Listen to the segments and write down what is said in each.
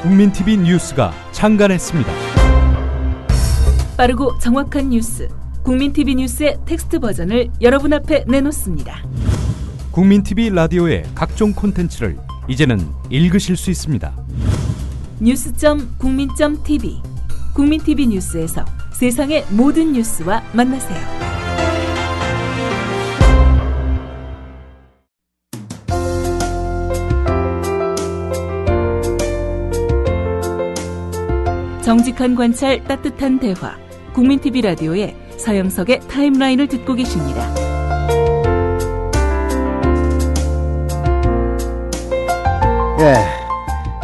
국민TV 뉴스가 창간했습니다. 빠르고 정확한 뉴스, 국민TV 뉴스의 텍스트 버전을 여러분 앞에 내놓습니다. 국민TV 라디오의 각종 콘텐츠를 이제는 읽으실 수 있습니다. 뉴스.국민.tv, 국민TV 뉴스에서 세상의 모든 뉴스와 만나세요. 정직한 관찰, 따뜻한 대화, 국민TV 라디오의 서영석의 타임라인을 듣고 계십니다.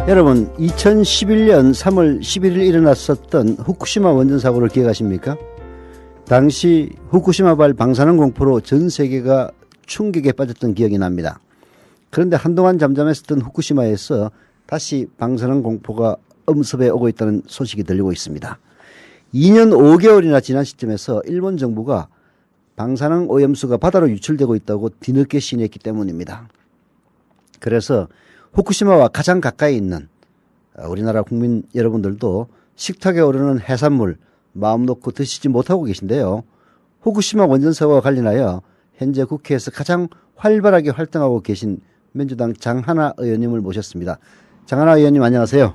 여러분 2011년 3월 11일 일어났었던 후쿠시마 원전 사고를 기억하십니까? 당시 후쿠시마발 방사능 공포로 전 세계가 충격에 빠졌던 기억이 납니다. 그런데 한동안 잠잠했었던 후쿠시마에서 다시 방사능 공포가 엄습해 오고 있다는 소식이 들리고 있습니다. 2년 5개월이나 지난 시점에서 일본 정부가 방사능 오염수가 바다로 유출되고 있다고 뒤늦게 시인했기 때문입니다. 그래서 후쿠시마와 가장 가까이 있는 우리나라 국민 여러분들도 식탁에 오르는 해산물 마음 놓고 드시지 못하고 계신데요. 후쿠시마 원전 사고와 관련하여 현재 국회에서 가장 활발하게 활동하고 계신 민주당 장하나 의원님을 모셨습니다. 장하나 의원님 안녕하세요.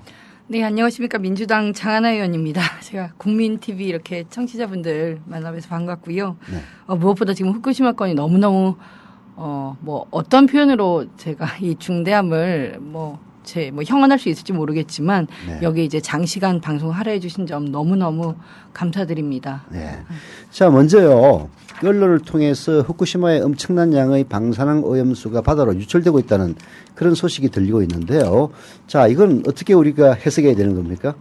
네, 안녕하십니까. 민주당 장하나 의원입니다. 제가 국민TV 이렇게 청취자분들 만나뵈서 반갑고요. 네. 무엇보다 지금 후쿠시마 건이 너무너무 어떤 표현으로 제가 이 중대함을 형언할 수 있을지 모르겠지만 네. 여기 이제 장시간 방송을 하라 해주신 점 너무너무 감사드립니다. 네. 자, 먼저요. 언론을 통해서 후쿠시마의 엄청난 양의 방사능 오염수가 바다로 유출되고 있다는 그런 소식이 들리고 있는데요. 자, 이건 어떻게 우리가 해석해야 되는 겁니까?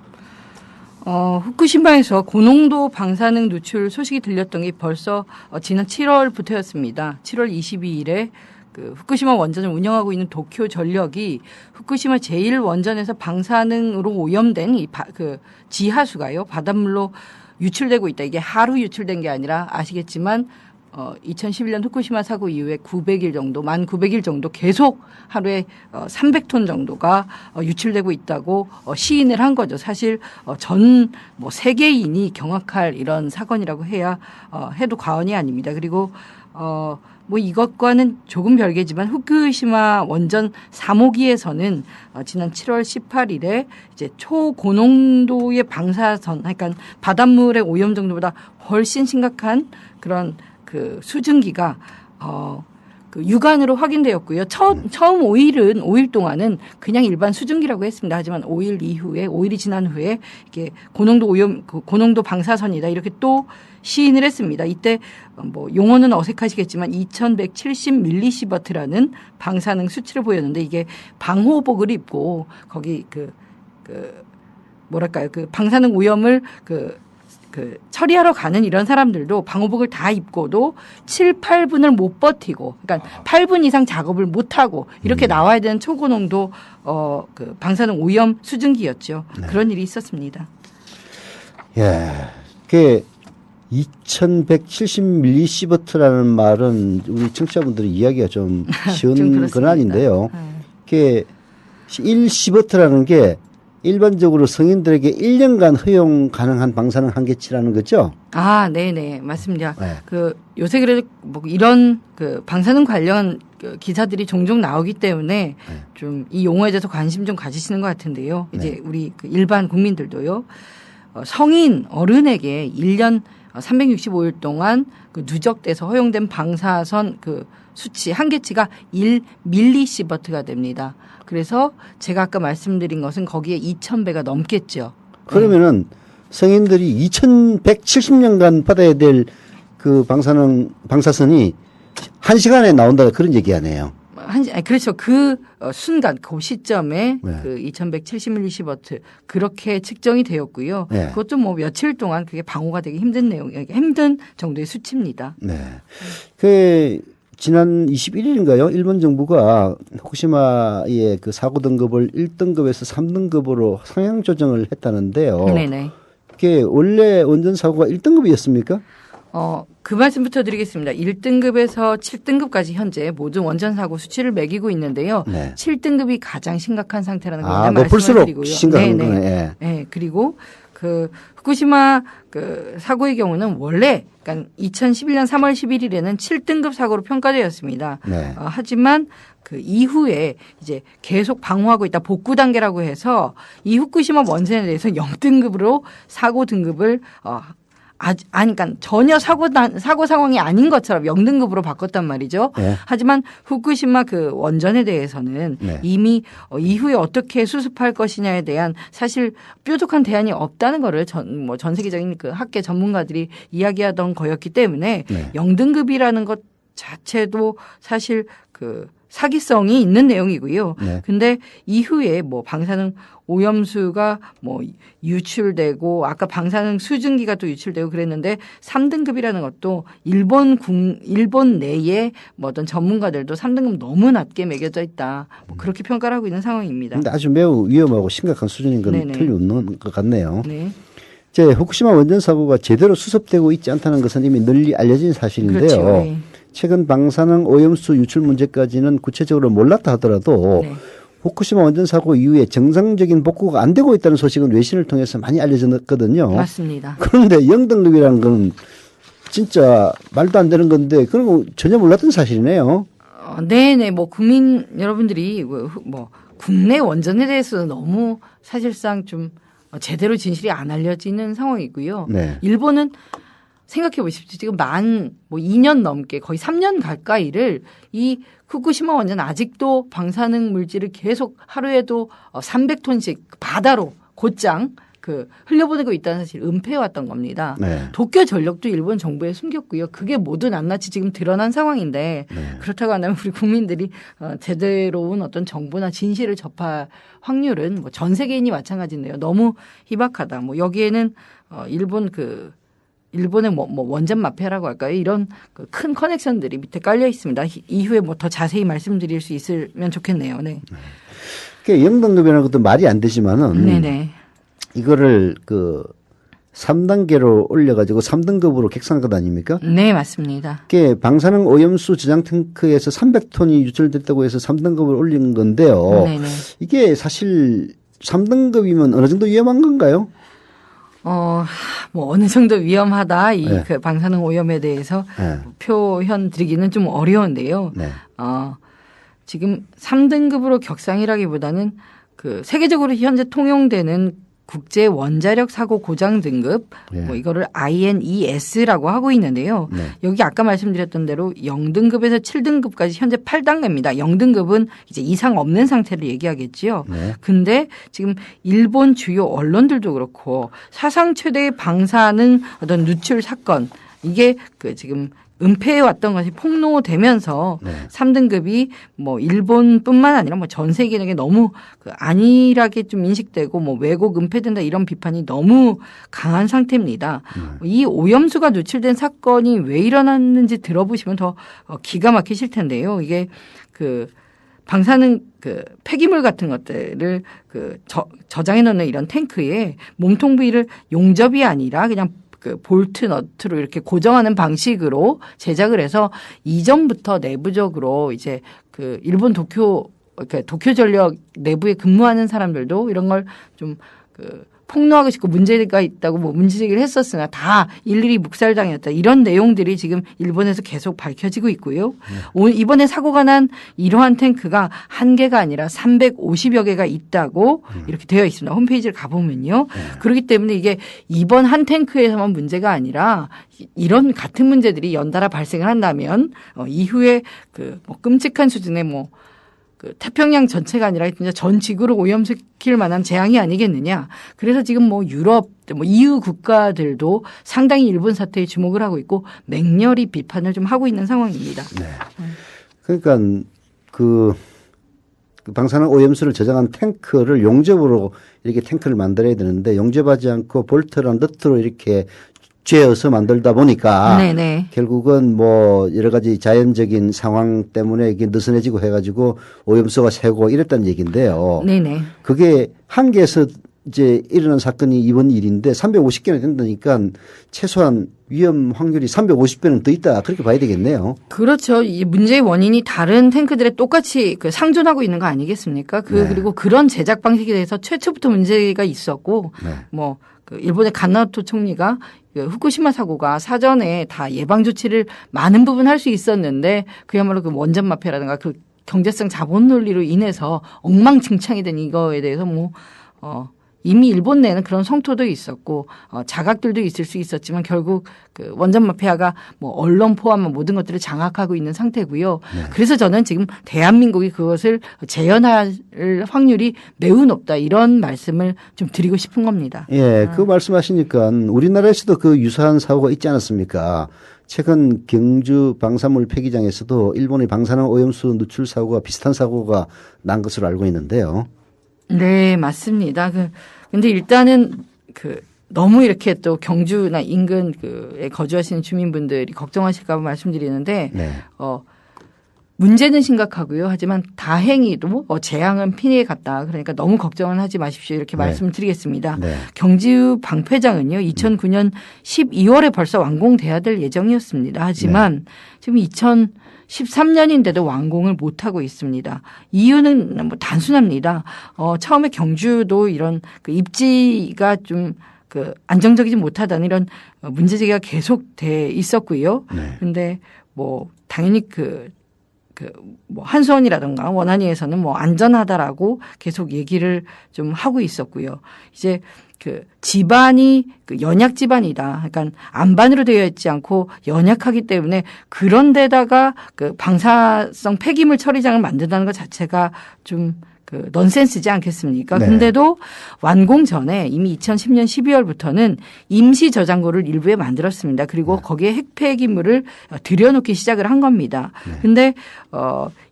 후쿠시마에서 고농도 방사능 누출 소식이 들렸던 게 벌써 지난 7월부터였습니다. 7월 22일에 그 후쿠시마 원전을 운영하고 있는 도쿄 전력이 후쿠시마 제1원전에서 방사능으로 오염된 그 지하수가요, 바닷물로 유출되고 있다. 이게 하루 유출된 게 아니라 아시겠지만 2011년 후쿠시마 사고 이후에 900일 정도, 만 900일 정도 계속 하루에 300톤 정도가 유출되고 있다고 시인을 한 거죠. 사실 전 세계인이 경악할 이런 사건이라고 해도 과언이 아닙니다. 그리고 이것과는 조금 별개지만 후쿠시마 원전 3호기에서는 지난 7월 18일에 이제 초고농도의 방사선, 그러니까 바닷물의 오염 정도보다 훨씬 심각한 그런 그 수증기가 그 육안으로 확인되었고요. 처음 5일 동안은 그냥 일반 수증기라고 했습니다. 하지만 5일이 지난 후에 이게 고농도 방사선이다 이렇게 또 시인을 했습니다. 이때 용어는 어색하시겠지만 2170mS라는 방사능 수치를 보였는데 이게 방호복을 입고 거기 그 방사능 오염을 처리하러 가는 이런 사람들도 방호복을 다 입고도 7, 8분을 못 버티고, 그러니까 8분 이상 작업을 못 하고 이렇게 나와야 되는 초고농도 그 방사능 오염 수증기였죠. 네. 그런 일이 있었습니다. 예, 그 2170mS라는 말은 우리 청취자분들이 이야기가 좀 쉬운 건 아닌데요. 그게 1시버트라는 게 일반적으로 성인들에게 1년간 허용 가능한 방사능 한계치라는 거죠? 아, 네네. 맞습니다. 네. 요새 그래도 이런 방사능 관련 기사들이 종종 나오기 때문에 네. 좀 이 용어에 대해서 관심 좀 가지시는 것 같은데요. 이제 네. 우리 일반 국민들도요. 성인 어른에게 1년 365일 동안 누적돼서 허용된 방사선 수치 한계치가 1mS가 됩니다. 그래서 제가 아까 말씀드린 것은 거기에 2,000배가 넘겠죠. 그러면은 성인들이 2,170년간 받아야 될 그 방사선이 1시간에 나온다 그런 얘기 아니에요. 그렇죠. 그 순간, 그 시점에 네. 그 2170mS 그렇게 측정이 되었고요. 네. 그것도 며칠 동안 그게 방호가 되기 힘든 정도의 수치입니다. 네. 지난 21일인가요? 일본 정부가 후쿠시마의 그 사고 등급을 1등급에서 3등급으로 상향 조정을 했다는데요. 네네. 그게 원래 원전 사고가 1등급이었습니까? 그 말씀부터 드리겠습니다. 1등급에서 7등급까지 현재 모든 원전 사고 수치를 매기고 있는데요. 네. 7등급이 가장 심각한 상태라는 걸 높을수록 말씀을 드리고요. 심각한 거네. 예. 네, 그리고 그 후쿠시마 그 사고의 경우는 원래 그러니까 2011년 3월 11일에는 7등급 사고로 평가되었습니다. 네. 하지만 그 이후에 이제 계속 방어하고 있다 복구 단계라고 해서 이 후쿠시마 원전에 대해서 0등급으로 사고 등급을 그러니까 전혀 사고 상황이 아닌 것처럼 0등급으로 바꿨단 말이죠. 네. 하지만 후쿠시마 그 원전에 대해서는 네. 이미 이후에 어떻게 수습할 것이냐에 대한 사실 뾰족한 대안이 없다는 거를 전 세계적인 그 학계 전문가들이 이야기하던 거였기 때문에 네. 0등급이라는 것 자체도 사실 그 사기성이 있는 내용이고요. 네. 근데 이후에 뭐 방사능 오염수가 뭐 유출되고 아까 방사능 수증기가 또 유출되고 그랬는데 3등급이라는 것도 일본 내에 뭐 어떤 전문가들도 3등급 너무 낮게 매겨져 있다. 뭐 그렇게 평가를 하고 있는 상황입니다. 근데 아주 매우 위험하고 심각한 수준인 건 네네. 틀림없는 것 같네요. 네. 이제 후쿠시마 원전 사고가 제대로 수습되고 있지 않다는 것은 이미 널리 알려진 사실인데요. 그렇죠. 네. 최근 방사능 오염수 유출 문제까지는 구체적으로 몰랐다 하더라도 네. 후쿠시마 원전 사고 이후에 정상적인 복구가 안 되고 있다는 소식은 외신을 통해서 많이 알려졌거든요. 맞습니다. 그런데 0등급이라는 건 진짜 말도 안 되는 건데 그런 거 전혀 몰랐던 사실이네요. 네네. 뭐 국민 여러분들이 뭐 국내 원전에 대해서는 너무 사실상 좀 제대로 진실이 안 알려지는 상황이고요. 네. 일본은 생각해 보십시오. 지금 뭐 2년 넘게 거의 3년 가까이를 이 후쿠시마 원전 아직도 방사능 물질을 계속 하루에도 300톤씩 바다로 곧장 흘려보내고 있다는 사실을 은폐해왔던 겁니다. 네. 도쿄 전력도 일본 정부에 숨겼고요. 그게 모두 낱낱이 지금 드러난 상황인데 네. 그렇다고 한다면 우리 국민들이 제대로운 어떤 정보나 진실을 접할 확률은 뭐 전 세계인이 마찬가지인데요. 너무 희박하다. 뭐 여기에는 일본의 뭐 원전 마피아라고 할까요? 이런 큰 커넥션들이 밑에 깔려 있습니다. 이후에 뭐 더 자세히 말씀드릴 수 있으면 좋겠네요. 네. 그게 0등급이라는 것도 말이 안 되지만은 네네. 이거를 3단계로 올려가지고 3등급으로 객상한 것 아닙니까? 네, 맞습니다. 그게 방사능 오염수 저장 탱크에서 300톤이 유출됐다고 해서 3등급을 올린 건데요. 네네. 이게 사실 3등급이면 어느 정도 위험한 건가요? 뭐 어느 정도 위험하다 이 네. 방사능 오염에 대해서 네. 표현 드리기는 좀 어려운데요. 네. 지금 3등급으로 격상이라기보다는 세계적으로 현재 통용되는 국제 원자력 사고 고장 등급 네. 뭐 이거를 INES라고 하고 있는데요. 네. 여기 아까 말씀드렸던 대로 0등급에서 7등급까지 현재 8단계입니다. 0등급은 이제 이상 없는 상태를 얘기하겠지요. 네. 근데 지금 일본 주요 언론들도 그렇고 사상 최대의 방사능 어떤 누출 사건 이게 지금 은폐해왔던 것이 폭로되면서 네. 3등급이 뭐 일본뿐만 아니라 뭐 전 세계에게 너무 안일하게 좀 인식되고 뭐 왜곡 은폐된다 이런 비판이 너무 강한 상태입니다. 이 오염수가 누출된 사건이 왜 일어났는지 들어보시면 더 기가 막히실 텐데요. 이게 방사능 폐기물 같은 것들을 저장해 놓는 이런 탱크에 몸통 부위를 용접이 아니라 그냥 볼트 너트로 이렇게 고정하는 방식으로 제작을 해서 이전부터 내부적으로 이제 일본 도쿄 전력 내부에 근무하는 사람들도 이런 걸 좀 폭로하고 싶고 문제가 있다고 뭐 문제제기를 했었으나 다 일일이 묵살당했다. 이런 내용들이 지금 일본에서 계속 밝혀지고 있고요. 이번에 사고가 난 이러한 탱크가 한 개가 아니라 350여 개가 있다고 이렇게 되어 있습니다. 홈페이지를 가보면요. 그렇기 때문에 이게 이번 한 탱크에서만 문제가 아니라 이런 같은 문제들이 연달아 발생을 한다면 이후에 뭐 끔찍한 수준의 태평양 전체가 아니라 진짜 전 지구를 오염시킬 만한 재앙이 아니겠느냐. 그래서 지금 뭐 유럽, 뭐 EU 국가들도 상당히 일본 사태에 주목을 하고 있고 맹렬히 비판을 좀 하고 있는 상황입니다. 네. 그러니까 방사능 오염수를 저장한 탱크를 용접으로 이렇게 탱크를 만들어야 되는데 용접하지 않고 볼트랑 너트로 이렇게 쬐어서 만들다 보니까 네네. 결국은 뭐 여러 가지 자연적인 상황 때문에 이게 느슨해지고 해가지고 오염수가 새고 이랬다는 얘기인데요. 네네. 그게 한계에서 이제 일어난 사건이 이번 일인데 350개나 된다니까 최소한 위험 확률이 350배는 더 있다. 그렇게 봐야 되겠네요. 그렇죠. 이 문제의 원인이 다른 탱크들에 똑같이 그 상존하고 있는 거 아니겠습니까? 네. 그리고 그런 제작 방식에 대해서 최초부터 문제가 있었고, 네. 뭐, 그 일본의 간나토 총리가 그 후쿠시마 사고가 사전에 다 예방 조치를 많은 부분 할 수 있었는데 그야말로 그 원전 마피아라든가 그 경제성 자본 논리로 인해서 엉망진창이 된 이거에 대해서 이미 일본 내에는 그런 성토도 있었고 자각들도 있을 수 있었지만 결국 그 원전 마피아가 뭐 언론 포함한 모든 것들을 장악하고 있는 상태고요. 네. 그래서 저는 지금 대한민국이 그것을 재현할 확률이 매우 높다 이런 말씀을 좀 드리고 싶은 겁니다. 예, 그 말씀하시니까 우리나라에서도 그 유사한 사고가 있지 않았습니까? 최근 경주 방사물 폐기장에서도 일본의 방사능 오염수 누출 사고가 비슷한 사고가 난 것으로 알고 있는데요. 네, 맞습니다. 근데 일단은 너무 이렇게 또 경주나 인근 에 거주하시는 주민분들이 걱정하실까 봐 말씀드리는데, 네. 문제는 심각하고요. 하지만 다행히도 재앙은 피해 갔다. 그러니까 너무 걱정은 하지 마십시오. 이렇게 네. 말씀을 드리겠습니다. 네. 경주 방패장은요, 2009년 12월에 벌써 완공돼야 될 예정이었습니다. 하지만 지금 2013년인데도 완공을 못하고 있습니다. 이유는 뭐 단순합니다. 처음에 경주도 이런 그 입지가 좀 안정적이지 못하다는 이런 문제제기가 계속돼 있었고요. 네. 근데 뭐 당연히 뭐 한수원이라든가 원안위에서는 뭐 안전하다라고 계속 얘기를 좀 하고 있었고요. 이제 집안이 연약 집안이다. 그러니까 안반으로 되어 있지 않고 연약하기 때문에 그런 데다가 방사성 폐기물 처리장을 만든다는 것 자체가 좀 넌센스지 않겠습니까? 네. 근데도 완공 전에 이미 2010년 12월부터는 임시 저장고를 일부에 만들었습니다. 그리고 거기에 핵폐기물을 들여놓기 시작을 한 겁니다. 근데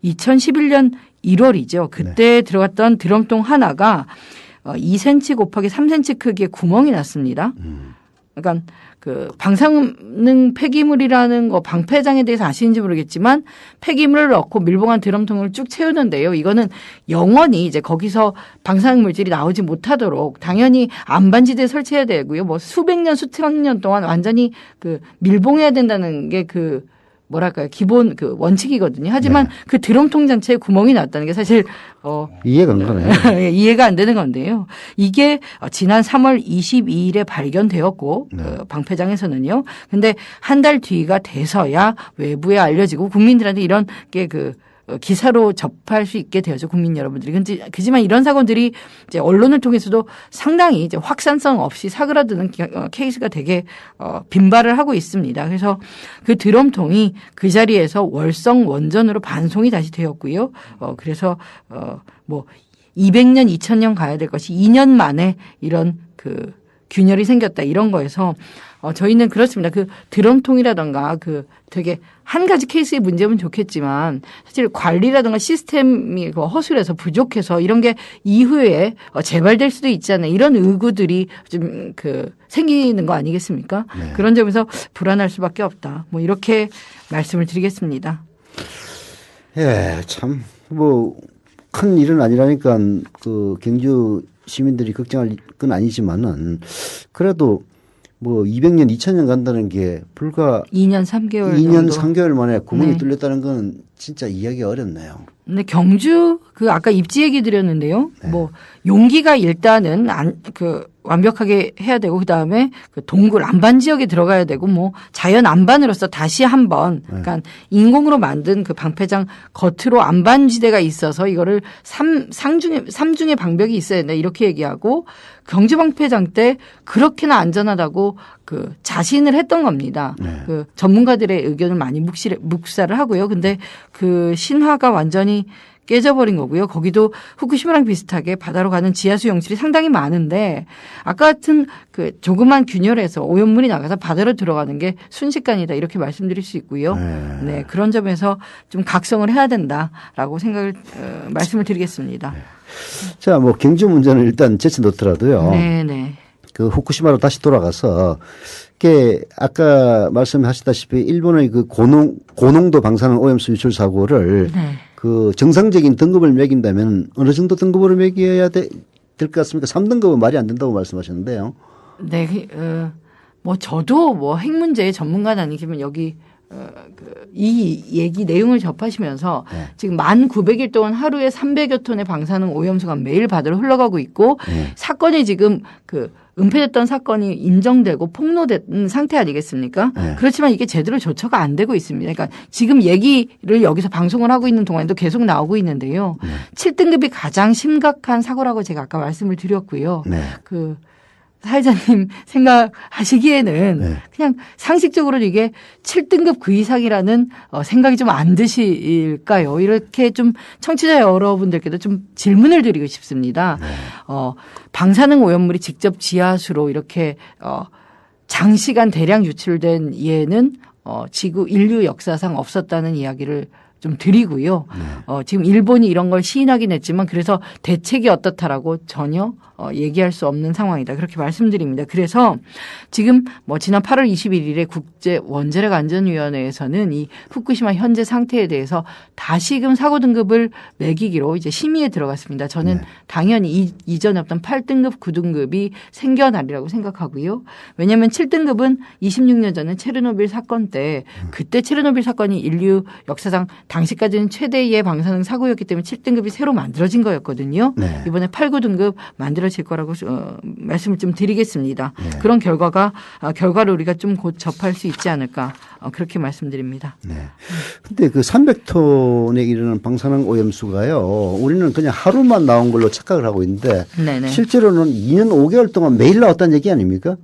2011년 1월이죠. 그때 들어갔던 드럼통 하나가 2cm 곱하기 3cm 크기의 구멍이 났습니다. 그러니까 방사능 폐기물이라는 거 방패장에 대해서 아시는지 모르겠지만 폐기물을 넣고 밀봉한 드럼통을 쭉 채우는데요. 이거는 영원히 이제 거기서 방사능 물질이 나오지 못하도록 당연히 안반지대에 설치해야 되고요. 뭐 수백 년 수천 년 동안 완전히 밀봉해야 된다는 게 뭐랄까요. 기본 원칙이거든요. 하지만 그 드럼통 자체에 구멍이 났다는 게 사실 이해가 안 가네요. 이해가 안 되는 건데요. 이게 지난 3월 22일에 발견되었고 방패장에서는요. 근데 한 달 뒤가 돼서야 외부에 알려지고 국민들한테 이런 게 기사로 접할 수 있게 되었죠. 국민 여러분들이. 그지만 이런 사건들이 이제 언론을 통해서도 상당히 이제 확산성 없이 사그라드는 케이스가 되게 빈발을 하고 있습니다. 그래서 그 드럼통이 그 자리에서 월성 원전으로 반송이 다시 되었고요. 그래서 뭐 200년, 2000년 가야 될 것이 2년 만에 이런 균열이 생겼다 이런 거에서 저희는 그렇습니다. 드럼통이라든가 되게 한 가지 케이스의 문제면 좋겠지만 사실 관리라든가 시스템이 허술해서 부족해서 이런 게 이후에 재발될 수도 있잖아요. 이런 의구들이 좀 생기는 거 아니겠습니까? 네. 그런 점에서 불안할 수밖에 없다. 뭐 이렇게 말씀을 드리겠습니다. 예, 참 큰 일은 아니라니까 경주 시민들이 걱정할 건 아니지만은 그래도 200년, 2000년 간다는 게 불과 2년 3개월 2년 정도. 3개월 만에 구멍이 네. 뚫렸다는 건 진짜 이해하기 어렵네요. 근데 경주 아까 입지 얘기 드렸는데요. 네. 뭐 용기가 일단은 완벽하게 해야 되고 그다음에 동굴 안반 지역에 들어가야 되고 뭐 자연 안반으로서 다시 한번 그러니까 인공으로 만든 방패장 겉으로 안반지대가 있어서 이거를 삼중의 방벽이 있어야 된다 이렇게 얘기하고 경주 방패장 때 그렇게나 안전하다고 자신을 했던 겁니다. 네. 전문가들의 의견을 많이 묵살을 하고요. 근데 신화가 완전히 깨져버린 거고요. 거기도 후쿠시마랑 비슷하게 바다로 가는 지하수 용실이 상당히 많은데 아까 같은 조그만 균열에서 오염물이 나가서 바다로 들어가는 게 순식간이다 이렇게 말씀드릴 수 있고요. 네, 그런 점에서 좀 각성을 해야 된다라고 말씀을 드리겠습니다. 자, 경주 문제는 일단 제쳐놓더라도요. 네. 후쿠시마로 다시 돌아가서 아까 말씀하셨다시피 일본의 고농도 방사능 오염수 유출 사고를 네. 정상적인 등급을 매긴다면 어느 정도 등급으로 매겨야 될 것 같습니까? 3등급은 말이 안 된다고 말씀하셨는데요. 네, 뭐 저도 뭐 핵 문제의 전문가는 아니지만 여기 이 얘기 내용을 접하시면서 네. 지금 1900일 동안 하루에 300여 톤의 방사능 오염수가 매일 바다로 흘러가고 있고 사건이 지금 은폐됐던 사건이 인정되고 폭로된 상태 아니겠습니까? 네. 그렇지만 이게 제대로 조처가 안 되고 있습니다. 그러니까 지금 얘기를 여기서 방송을 하고 있는 동안에도 계속 나오고 있는데요. 7등급이 가장 심각한 사고라고 제가 아까 말씀을 드렸고요. 네. 사회자님 생각하시기에는 네. 그냥 상식적으로 이게 7등급 그 이상이라는 생각이 좀 안 드실까요? 이렇게 좀 청취자 여러분들께도 좀 질문을 드리고 싶습니다. 네. 방사능 오염물이 직접 지하수로 이렇게 장시간 대량 유출된 예는 지구 인류 역사상 없었다는 이야기를 좀 드리고요. 지금 일본이 이런 걸 시인하긴 했지만 그래서 대책이 어떻다라고 전혀 얘기할 수 없는 상황이다. 그렇게 말씀드립니다. 그래서 지금 지난 8월 21일에 국제 원자력 안전위원회에서는 이 후쿠시마 현재 상태에 대해서 다시금 사고 등급을 매기기로 이제 심의에 들어갔습니다. 저는 당연히 이전에 없던 8등급, 9등급이 생겨나리라고 생각하고요. 왜냐하면 7등급은 26년 전에 체르노빌 사건 때 그때 체르노빌 사건이 인류 역사상 당시까지는 최대의 방사능 사고였기 때문에 7등급이 새로 만들어진 거였거든요. 네. 이번에 8, 9등급 만들어질 거라고 말씀을 좀 드리겠습니다. 네. 그런 결과를 우리가 좀 곧 접할 수 있지 않을까 그렇게 말씀드립니다. 네. 근데 그 300톤에 이르는 방사능 오염수가요. 우리는 그냥 하루만 나온 걸로 착각을 하고 있는데 네네. 실제로는 2년 5개월 동안 매일 나왔다는 얘기 아닙니까?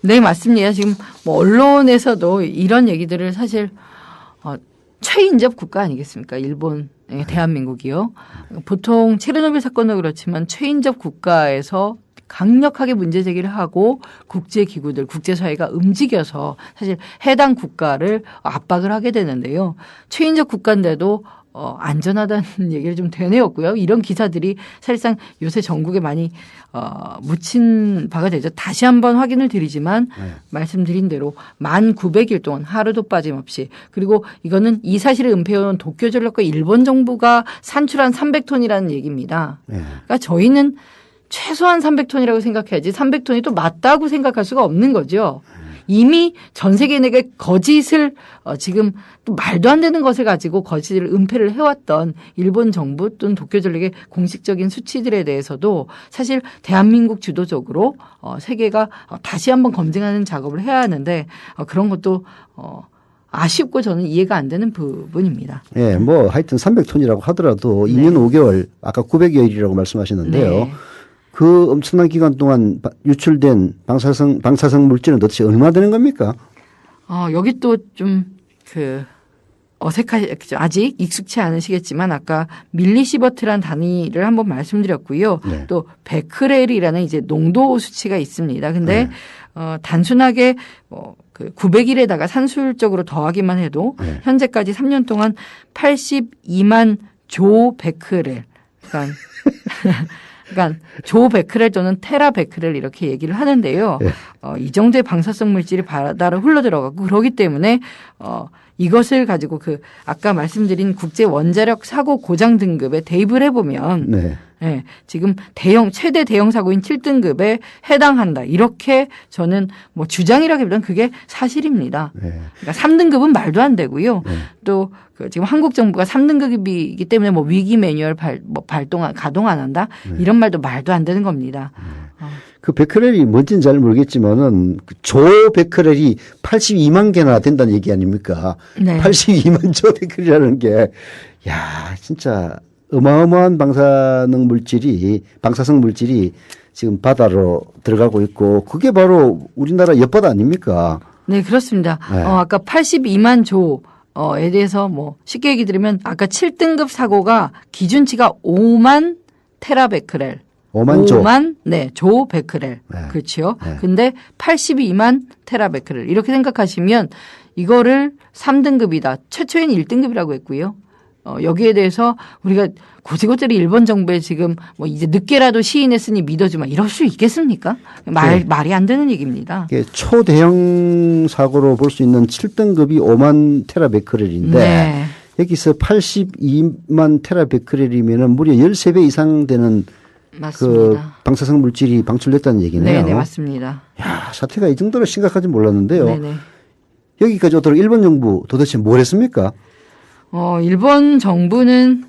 네, 맞습니다. 지금 언론에서도 이런 얘기들을 사실 최인접 국가 아니겠습니까? 일본, 대한민국이요. 보통 체르노빌 사건도 그렇지만 최인접 국가에서 강력하게 문제 제기를 하고 국제기구들, 국제사회가 움직여서 사실 해당 국가를 압박을 하게 되는데요. 최인접 국가인데도 안전하다는 얘기를 좀 되뇌었고요. 이런 기사들이 사실상 요새 전국에 많이 묻힌 바가 되죠. 다시 한번 확인을 드리지만 말씀드린 대로 1900일 동안 하루도 빠짐없이 그리고 이거는 이 사실을 은폐해온 도쿄전력과 일본 정부가 산출한 300톤이라는 얘기입니다. 그러니까 저희는 최소한 300톤이라고 생각해야지 300톤이 또 맞다고 생각할 수가 없는 거죠. 이미 전 세계에게 거짓을 지금 또 말도 안 되는 것을 가지고 거짓을 은폐를 해왔던 일본 정부 또는 도쿄전력의 공식적인 수치들에 대해서도 사실 대한민국 주도적으로 세계가 다시 한번 검증하는 작업을 해야 하는데 그런 것도 아쉽고 저는 이해가 안 되는 부분입니다. 예, 하여튼 300톤이라고 하더라도 2년 5개월 아까 900여일이라고 말씀하셨는데요. 네. 그 엄청난 기간 동안 유출된 방사성 물질은 도대체 얼마 되는 겁니까? 여기 또 좀 어색하죠. 아직 익숙치 않으시겠지만 아까 밀리시버트란 단위를 한번 말씀드렸고요. 네. 또 베크렐이라는 이제 농도 수치가 있습니다. 근데 단순하게 900일에다가 산술적으로 더하기만 해도 현재까지 3년 동안 82만 조 베크렐. 그러니까 조 베크렐 또는 테라 베크렐 이렇게 얘기를 하는데요. 이 정도의 방사성 물질이 바다로 흘러들어가고 그러기 때문에 이것을 가지고 아까 말씀드린 국제 원자력 사고 고장 등급에 대입을 해보면 지금 최대 대형 사고인 7등급에 해당한다. 이렇게 저는 주장이라기보다는 그게 사실입니다. 그러니까 3등급은 말도 안 되고요. 또 지금 한국 정부가 3등급이기 때문에 위기 매뉴얼 가동 안 한다. 이런 말도 안 되는 겁니다. 그 베크렐이 뭔지는 잘 모르겠지만은 조 베크렐이 82만 개나 된다는 얘기 아닙니까? 네. 82만 조 베크렐이라는 게 진짜 어마어마한 방사성 물질이 지금 바다로 들어가고 있고 그게 바로 우리나라 옆바다 아닙니까? 네, 그렇습니다. 아까 82만 조에 대해서 쉽게 얘기 드리면 아까 7등급 사고가 기준치가 5만 테라베크렐. 5만 조. 5만, 조 베크렐. 네. 그렇죠. 근데 82만 테라베크렐. 이렇게 생각하시면 이거를 3등급이다. 최초에는 1등급이라고 했고요. 여기에 대해서 우리가 고지고대로 일본 정부에 지금 이제 늦게라도 시인했으니 믿어주마 이럴 수 있겠습니까? 말이 안 되는 얘기입니다. 초대형 사고로 볼 수 있는 7등급이 5만 테라베크렐인데 여기서 82만 테라베크렐이면 무려 13배 이상 되는 맞습니다. 방사성 물질이 방출됐다는 얘기네요. 네, 맞습니다. 야, 사태가 이 정도로 심각한지 몰랐는데요. 네네. 여기까지 오도록 일본 정부 도대체 뭘 했습니까? 일본 정부는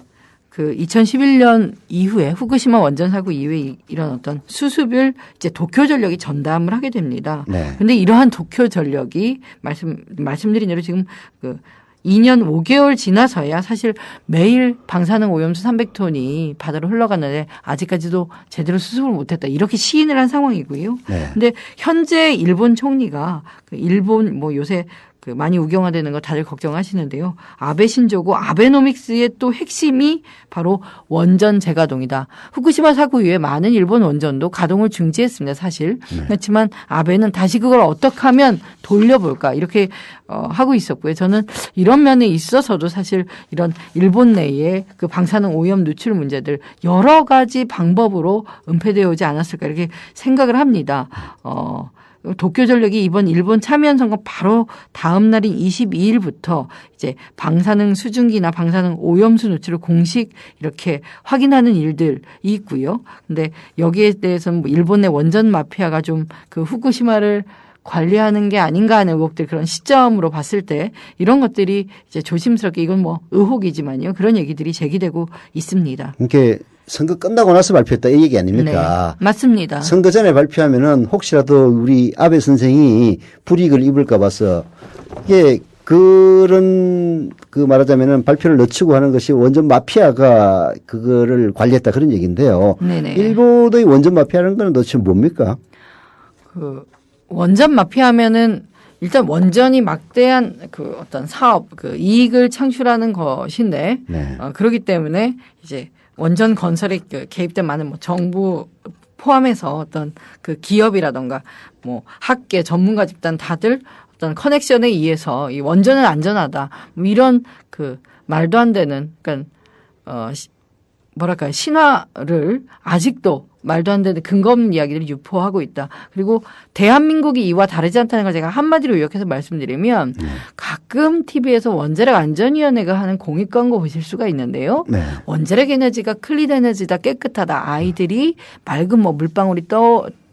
그 2011년 이후에 후쿠시마 원전 사고 이후에 이런 어떤 수습을 이제 도쿄전력이 전담을 하게 됩니다. 네. 근데 이러한 도쿄전력이 말씀드린 대로 지금 그 2년 5개월 지나서야 사실 매일 방사능 오염수 300톤이 바다로 흘러갔는데 아직까지도 제대로 수습을 못했다. 이렇게 시인을 한 상황이고요. 네. 근데 현재 일본 총리가 그 일본 뭐 요새 그 많이 우경화되는 거 다들 걱정하시는데요. 아베 신조고 아베노믹스의 또 핵심이 바로 원전 재가동이다. 후쿠시마 사고 이후에 많은 일본 원전도 가동을 중지했습니다. 사실. 네. 그렇지만 아베는 다시 그걸 어떻게 하면 돌려볼까 이렇게 하고 있었고요. 저는 이런 면에 있어서도 사실 이런 일본 내에 그 방사능 오염 누출 문제들 여러 가지 방법으로 은폐되어 오지 않았을까 이렇게 생각을 합니다. 도쿄전력이 이번 일본 참여한 선거 바로 다음 날인 22일부터 이제 방사능 수증기나 방사능 오염수 누출을 공식 이렇게 확인하는 일들이 있고요. 근데 여기에 대해서는 뭐 일본의 원전 마피아가 좀 그 후쿠시마를 관리하는 게 아닌가 하는 의혹들 그런 시점으로 봤을 때 이런 것들이 이제 조심스럽게 이건 뭐 의혹이지만요. 그런 얘기들이 제기되고 있습니다. 이렇게 선거 끝나고 나서 발표했다 이 얘기 아닙니까? 네, 맞습니다. 선거 전에 발표하면은 혹시라도 우리 아베 선생이 불이익을 입을까 봐서 이게 그런 그 말하자면은 발표를 늦추고 하는 것이 원전 마피아가 그거를 관리했다 그런 얘기인데요. 네네. 일본의 원전 마피아라는 건 도대체 뭡니까? 그 원전 마피아면은 일단 원전이 막대한 그 어떤 사업 그 이익을 창출하는 것인데 네. 그렇기 때문에 이제 원전 건설에 개입된 많은 뭐 정부 포함해서 어떤 그 기업이라던가 뭐 학계 전문가 집단 다들 어떤 커넥션에 의해서 이 원전은 안전하다 뭐 이런 그 말도 안 되는 그러니까 뭐랄까요 신화를 아직도 말도 안 되는 근거 없는 이야기를 유포하고 있다. 그리고 대한민국이 이와 다르지 않다는 걸 제가 한마디로 요약해서 말씀드리면 가끔 TV에서 원자력 안전위원회가 하는 공익 광고 보실 수가 있는데요. 네. 원자력 에너지가 클린 에너지다 깨끗하다. 아이들이 맑은 뭐 물방울이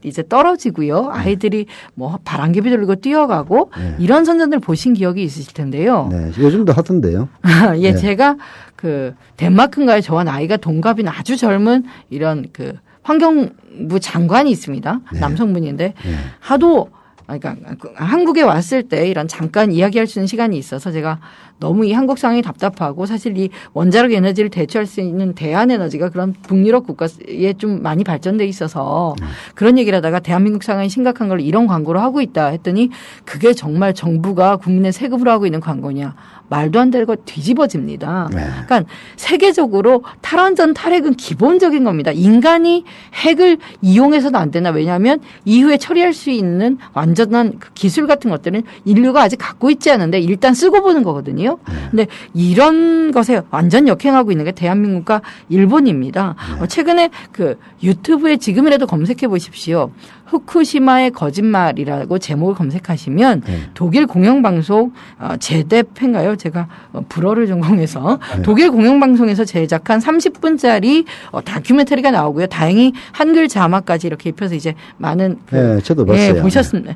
이제 떨어지고요. 아이들이 뭐 바람개비 돌리고 뛰어가고 이런 선전들 보신 기억이 있으실 텐데요. 네. 요즘도 하던데요. 예, 네. 제가 그 덴마크인가에 저와 나이가 동갑인 아주 젊은 이런 그 환경부 장관이 있습니다. 네. 남성분인데 네. 하도 그러니까 한국에 왔을 때 이런 잠깐 이야기할 수 있는 시간이 있어서 제가 너무 이 한국 상황이 답답하고 사실 이 원자력 에너지를 대체할 수 있는 대한에너지가 그런 북유럽 국가에 좀 많이 발전돼 있어서 그런 얘기를 하다가 대한민국 상황이 심각한 걸 이런 광고를 하고 있다 했더니 그게 정말 정부가 국민의 세금으로 하고 있는 광고냐. 말도 안 되고 뒤집어집니다. 네. 그러니까 세계적으로 탈원전 탈핵은 기본적인 겁니다. 인간이 핵을 이용해서도 안 되나. 왜냐하면 이후에 처리할 수 있는 완전한 기술 같은 것들은 인류가 아직 갖고 있지 않은데 일단 쓰고 보는 거거든요. 근데 이런 것에 완전 역행하고 있는 게 대한민국과 일본입니다. 최근에 그 유튜브에 지금이라도 검색해 보십시오. 후쿠시마의 거짓말이라고 제목을 검색하시면 독일 공영방송 제대펜가요? 제가 불어를 전공해서 독일 공영방송에서 제작한 30분짜리 다큐멘터리가 나오고요. 다행히 한글 자막까지 이렇게 입혀서 이제 많은 네, 저도 봤어요. 예, 보셨습니다.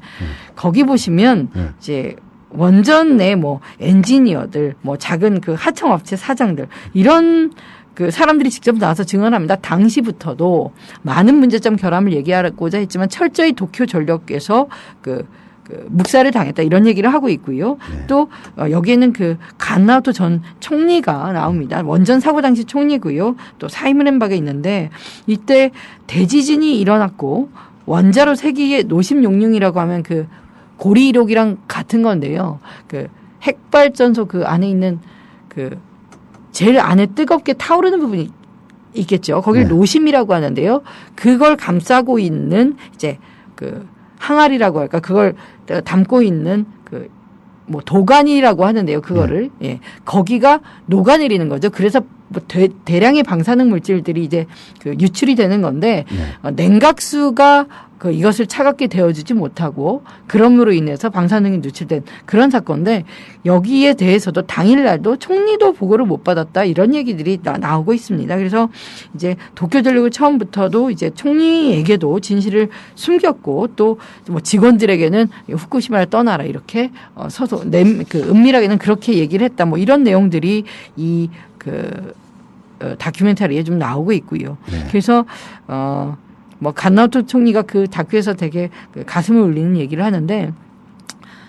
거기 보시면 이제 원전 내 뭐 엔지니어들, 뭐 작은 그 하청업체 사장들 이런 그 사람들이 직접 나와서 증언합니다. 당시부터도 많은 문제점 결함을 얘기하고자 했지만 철저히 도쿄 전력에서 그 묵살을 당했다 이런 얘기를 하고 있고요. 또 여기에는 그 간나우토 전 총리가 나옵니다. 원전 사고 당시 총리고요. 또 사임을 한 바가 있는데 이때 대지진이 일어났고 원자로 세기의 노심용융이라고 하면 그 고리이록이랑 같은 건데요. 그 핵발전소 그 안에 있는 그 제일 안에 뜨겁게 타오르는 부분이 있겠죠. 거길 노심이라고 하는데요. 그걸 감싸고 있는 이제 그 항아리라고 할까 그걸 담고 있는 그 뭐 도가니라고 하는데요. 그거를 예 거기가 녹아내리는 거죠. 그래서 뭐 대량의 방사능 물질들이 이제 그 유출이 되는 건데 냉각수가 이것을 차갑게 데워주지 못하고 그럼으로 인해서 방사능이 누출된 그런 사건인데 여기에 대해서도 당일날도 총리도 보고를 못 받았다 이런 얘기들이 나오고 있습니다. 그래서 이제 도쿄전력을 처음부터도 이제 총리에게도 진실을 숨겼고 또 뭐 직원들에게는 후쿠시마를 떠나라 이렇게 은밀하게는 그렇게 얘기를 했다. 뭐 이런 내용들이 이 다큐멘터리에 좀 나오고 있고요. 네. 그래서 간나우토 총리가 그 다큐에서 되게 가슴을 울리는 얘기를 하는데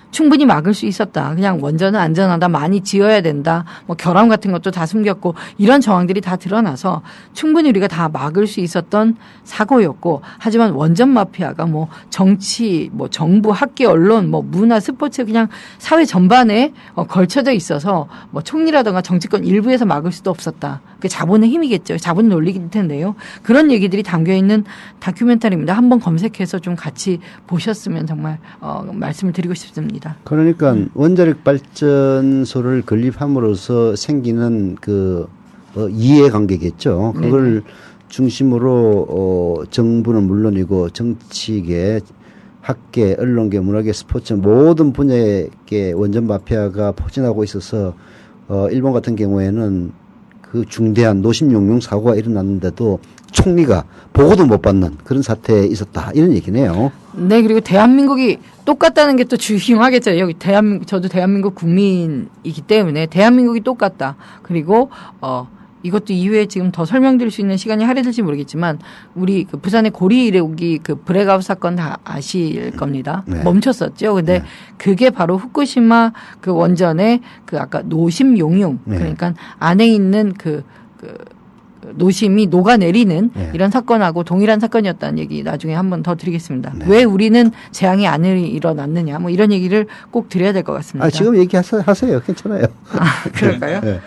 충분히 막을 수 있었다. 그냥 원전은 안전하다. 많이 지어야 된다. 뭐 결함 같은 것도 다 숨겼고 이런 정황들이 다 드러나서 충분히 우리가 다 막을 수 있었던 사고였고 하지만 원전 마피아가 뭐 정치, 뭐 정부, 학계, 언론, 뭐 문화, 스포츠 그냥 사회 전반에 걸쳐져 있어서 뭐 총리라든가 정치권 일부에서 막을 수도 없었다. 그 자본의 힘이겠죠. 자본 논리일 텐데요. 그런 얘기들이 담겨 있는 다큐멘터리입니다. 한번 검색해서 좀 같이 보셨으면 정말 말씀을 드리고 싶습니다. 그러니까 원자력 발전소를 건립함으로써 생기는 이해관계겠죠. 그걸 중심으로 정부는 물론이고 정치계, 학계, 언론계, 문화계, 스포츠 모든 분야의 원전 마피아가 포진하고 있어서 일본 같은 경우에는 그 중대한 노심용융 사고가 일어났는데도 총리가 보고도 못 받는 그런 사태에 있었다 이런 얘기네요. 네, 그리고 대한민국이 똑같다는 게 또 중요하겠죠. 여기 저도 대한민국 국민이기 때문에 대한민국이 똑같다. 그리고 이것도 이후에 지금 더 설명드릴 수 있는 시간이 할애될지 모르겠지만 우리 부산의 고리 이레오기 브레이크아웃 사건 다 아실 겁니다. 네. 멈췄었죠. 근데 그게 바로 후쿠시마 원전의 아까 노심용융 그러니까 안에 있는 노심이 녹아내리는 이런 사건하고 동일한 사건이었다는 얘기 나중에 한 번 더 드리겠습니다. 네. 왜 우리는 재앙이 안 일어났느냐 뭐 이런 얘기를 꼭 드려야 될 것 같습니다. 지금 얘기하세요. 괜찮아요. 그럴까요? 네.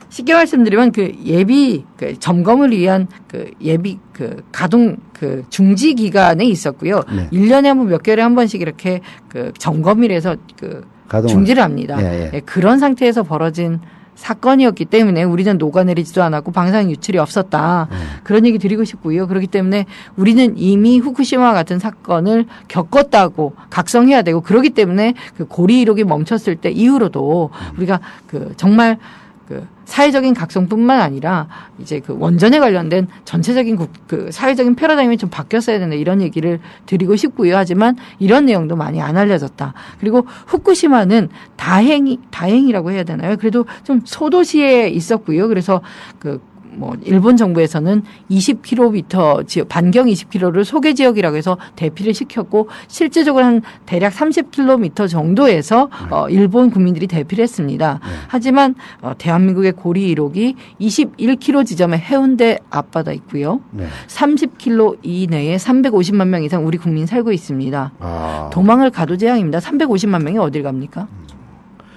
쉽게 말씀드리면 예비 점검을 위한 예비 가동 중지 기간에 있었고요. 네. 1년에 한 번 몇 개월에 한 번씩 이렇게 점검일에서 중지를 합니다. 네, 그런 상태에서 벌어진 사건이었기 때문에 우리는 녹아내리지도 않았고 방사능 유출이 없었다. 그런 얘기 드리고 싶고요. 그렇기 때문에 우리는 이미 후쿠시마 같은 사건을 겪었다고 각성해야 되고 그렇기 때문에 고리 이록이 멈췄을 때 이후로도 우리가 정말 사회적인 각성뿐만 아니라 이제 원전에 관련된 전체적인 사회적인 패러다임이 좀 바뀌었어야 된다 이런 얘기를 드리고 싶고요. 하지만 이런 내용도 많이 안 알려졌다. 그리고 후쿠시마는 다행이라고 해야 되나요? 그래도 좀 소도시에 있었고요. 그래서 일본 정부에서는 20km 반경 20km를 소개 지역이라고 해서 대피를 시켰고 실제적으로 한 대략 30km 정도에서 일본 국민들이 대피를 했습니다. 하지만 대한민국의 고리 이록이 21km 지점에 해운대 앞바다 있고요. 30km 이내에 350만 명 이상 우리 국민 살고 있습니다. 도망을 가도 재앙입니다. 350만 명이 어딜 갑니까?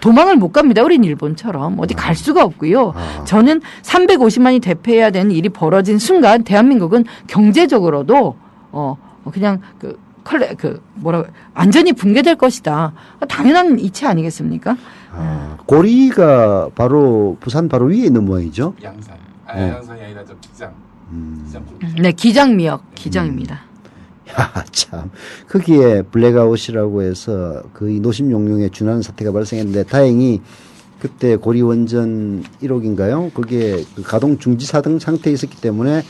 도망을 못 갑니다. 우린 일본처럼 어디 갈 수가 없고요. 저는 350만이 대피해야 되는 일이 벌어진 순간 대한민국은 경제적으로도 그냥 완전히 붕괴될 것이다. 당연한 이치 아니겠습니까? 고리가 바로 부산 바로 위에 있는 모양이죠. 양산. 양산이 아니라 기장. 네, 기장미역 기장입니다. 참 거기에 블랙아웃이라고 해서 이 노심용융에 준하는 사태가 발생했는데 다행히 그때 고리원전 1호기인가요? 그게 가동 중지 상태에 있었기 때문에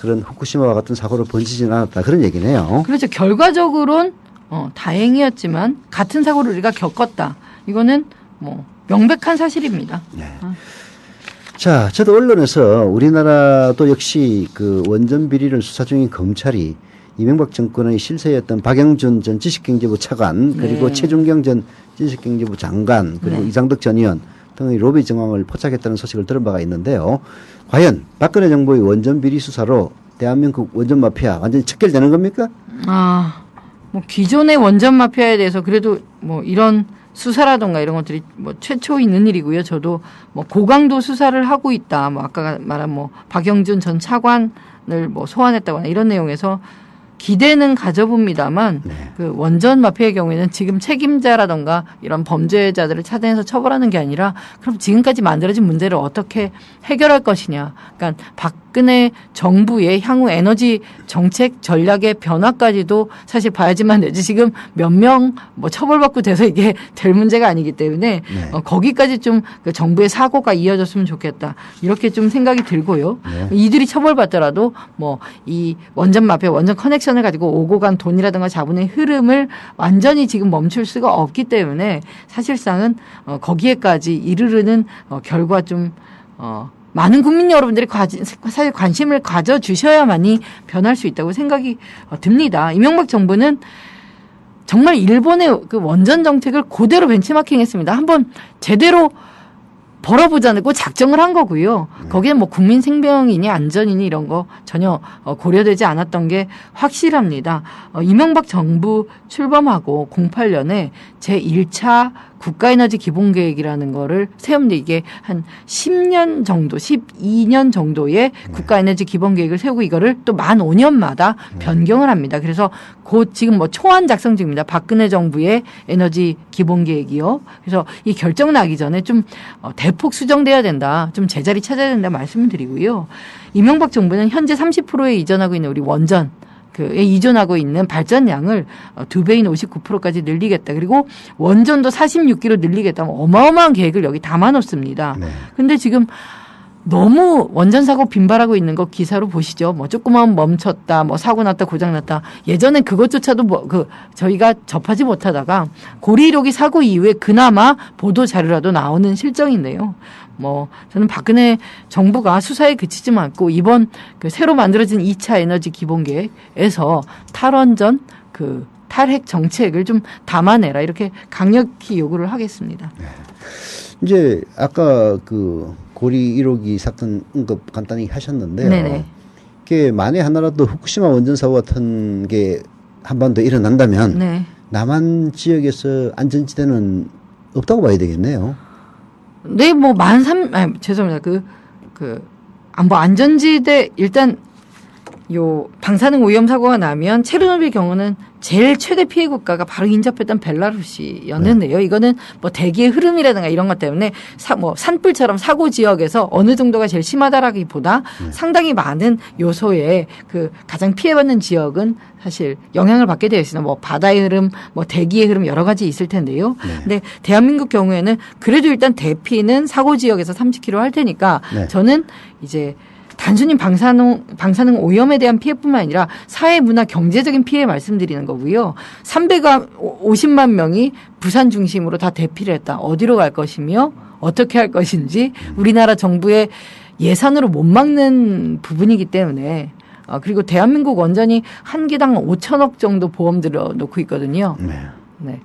그런 후쿠시마와 같은 사고를 번지지는 않았다 그런 얘기네요. 그렇죠. 결과적으로는 다행이었지만 같은 사고를 우리가 겪었다. 이거는 명백한 사실입니다. 네. 자, 저도 언론에서 우리나라도 역시 원전 비리를 수사 중인 검찰이 이명박 정권의 실세였던 박영준 전 지식경제부 차관 그리고 최준경 전 지식경제부 장관 그리고 이상덕 전 의원 등의 로비 정황을 포착했다는 소식을 들은 바가 있는데요. 과연 박근혜 정부의 원전 비리 수사로 대한민국 원전 마피아 완전히 척결되는 겁니까? 기존의 원전 마피아에 대해서 그래도 이런 수사라든가 이런 것들이 최초 있는 일이고요. 저도 고강도 수사를 하고 있다. 아까 말한 박영준 전 차관을 소환했다거나 이런 내용에서 기대는 가져봅니다만 네. 그 원전 마피아의 경우에는 지금 책임자라던가 이런 범죄자들을 찾아내서 처벌하는 게 아니라 그럼 지금까지 만들어진 문제를 어떻게 해결할 것이냐. 그러니까 박근혜 정부의 향후 에너지 정책 전략의 변화까지도 사실 봐야지만 되지 지금 몇 명 뭐 처벌받고 돼서 이게 될 문제가 아니기 때문에 네. 거기까지 좀 그 정부의 사고가 이어졌으면 좋겠다. 이렇게 좀 생각이 들고요. 네. 이들이 처벌받더라도 뭐 이 원전 마피아 원전 커넥션을 가지고 오고 간 돈이라든가 자본의 흐름을 완전히 지금 멈출 수가 없기 때문에 사실상은 거기에까지 이르르는 결과 좀 많은 국민 여러분들이 사실 관심을 가져주셔야만이 변할 수 있다고 생각이 듭니다. 이명박 정부는 정말 일본의 그 원전 정책을 그대로 벤치마킹했습니다. 한번 제대로 벌어보자고 작정을 한 거고요. 거기에 뭐 국민 생명이니 안전이니 이런 거 전혀 고려되지 않았던 게 확실합니다. 이명박 정부 출범하고 08년에 제1차 국가에너지 기본계획이라는 거를 세웁니다. 이게 한 10년 정도, 12년 정도의 국가에너지 기본계획을 세우고 이거를 또 만 5년마다 변경을 합니다. 그래서 곧 지금 뭐 초안 작성 중입니다. 박근혜 정부의 에너지 기본계획이요. 그래서 이 결정 나기 전에 좀 대폭 수정돼야 된다. 좀 제자리 찾아야 된다 말씀을 드리고요. 이명박 정부는 현재 30%에 이전하고 있는 우리 원전 그에 이전하고 있는 발전량을 2배인 59%까지 늘리겠다. 그리고 원전도 46기로 늘리겠다. 어마어마한 계획을 여기 담아놓습니다. 네. 근데 지금 너무 원전 사고 빈발하고 있는 거 기사로 보시죠. 뭐 조그만 멈췄다, 뭐 사고 났다, 고장 났다. 예전엔 그것조차도 저희가 접하지 못하다가 고리 1호기 사고 이후에 그나마 보도 자료라도 나오는 실정인데요. 뭐 저는 박근혜 정부가 수사에 그치지 않고 이번 그 새로 만들어진 2차 에너지 기본계획에서 탈원전 그 탈핵 정책을 좀 담아내라 이렇게 강력히 요구를 하겠습니다. 이제 아까 그 고리 1호기 사건 언급 간단히 하셨는데요. 네네. 그게 만에 하나라도 후쿠시마 원전 사고 같은 게 한 번 더 일어난다면 네. 남한 지역에서 안전지대는 없다고 봐야 되겠네요. 네, 뭐 죄송합니다. 뭐 안전지대 일단 요 방사능 오염 사고가 나면 체르노빌 경우는 제일 최대 피해 국가가 바로 인접했던 벨라루시였는데요. 이거는 뭐 대기의 흐름이라든가 이런 것 때문에 산불처럼 사고 지역에서 어느 정도가 제일 심하다라기보다 상당히 많은 요소에 그 가장 피해받는 지역은 사실 영향을 받게 되어 있습니다. 뭐 바다의 흐름, 뭐 대기의 흐름 여러 가지 있을 텐데요. 네. 근데 대한민국 경우에는 그래도 일단 대피는 사고 지역에서 30km 할 테니까 네. 저는 이제 단순히 방사능 오염에 대한 피해뿐만 아니라 사회, 문화, 경제적인 피해 말씀드리는 거고요. 350만 명이 부산 중심으로 다 대피를 했다. 어디로 갈 것이며 어떻게 할 것인지 우리나라 정부의 예산으로 못 막는 부분이기 때문에 그리고 대한민국 원전이 한 개당 5천억 정도 보험 들어놓고 있거든요. 네. 네.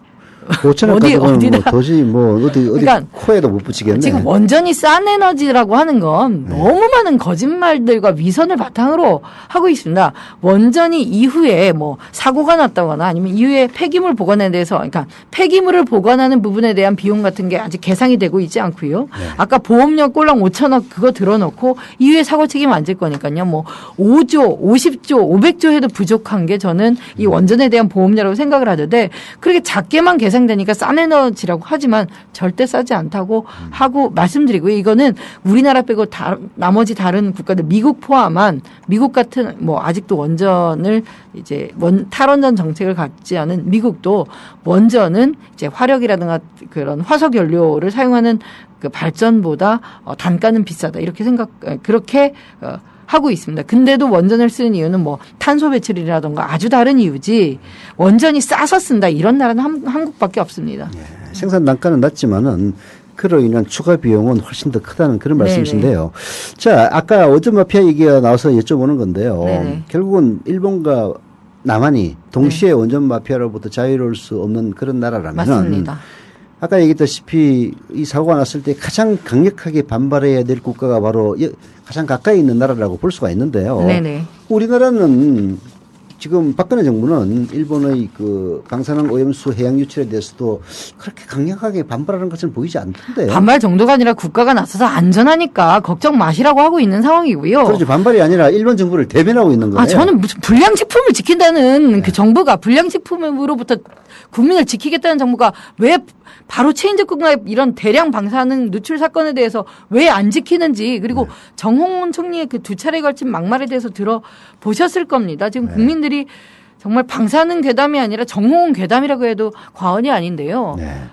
5천원 가지고는 도저히 어디 그러니까 코에도 못 붙이겠네. 지금 원전이 싼 에너지라고 하는 건 너무 많은 거짓말들과 위선을 바탕으로 하고 있습니다. 원전이 이후에 뭐 사고가 났다거나 아니면 이후에 폐기물 보관에 대해서 그러니까 폐기물을 보관하는 부분에 대한 비용 같은 게 아직 계상이 되고 있지 않고요. 아까 보험료 꼴랑 5천억 그거 들어놓고 이후에 사고 책임 안 질 거니까요. 뭐 5조, 50조, 500조 해도 부족한 게 저는 이 원전에 대한 보험료라고 생각을 하는데 그렇게 작게만 계산되니까 싼 에너지라고 하지만 절대 싸지 않다고 하고 말씀드리고요. 이거는 우리나라 빼고 나머지 다른 국가들 미국 포함한 미국 같은 뭐 아직도 원전을 이제 탈원전 정책을 갖지 않은 미국도 원전은 이제 화력이라든가 그런 화석 연료를 사용하는 그 발전보다 단가는 비싸다 이렇게 그렇게 하고 있습니다. 근데도 원전을 쓰는 이유는 뭐 탄소 배출이라던가 아주 다른 이유지 원전이 싸서 쓴다 이런 나라는 한국밖에 없습니다. 생산 단가는 낮지만은 그로 인한 추가 비용은 훨씬 더 크다는 그런 말씀이신데요. 자, 아까 원전 마피아 얘기가 나와서 여쭤보는 건데요. 네네. 결국은 일본과 남한이 동시에 원전 마피아로부터 자유로울 수 없는 그런 나라라면 맞습니다. 아까 얘기했다시피 이 사고가 났을 때 가장 강력하게 반발해야 될 국가가 바로 가장 가까이 있는 나라라고 볼 수가 있는데요. 네네. 우리나라는 지금 박근혜 정부는 일본의 그 방사능 오염수 해양 유출에 대해서도 그렇게 강력하게 반발하는 것은 보이지 않던데요. 반발 정도가 아니라 국가가 나서서 안전하니까 걱정 마시라고 하고 있는 상황이고요. 그렇죠. 반발이 아니라 일본 정부를 대변하고 있는 거예요. 저는 무슨 불량식품을 지킨다는 그 정부가 불량식품으로부터 국민을 지키겠다는 정부가 왜 바로 체인적군과 이런 대량 방사능 누출 사건에 대해서 왜 안 지키는지, 그리고 정홍원 총리의 그 2차례에 걸친 막말에 대해서 들어보셨을 겁니다. 지금 국민들이 정말 방사능 괴담이 아니라 정홍원 괴담이라고 해도 과언이 아닌데요. 네.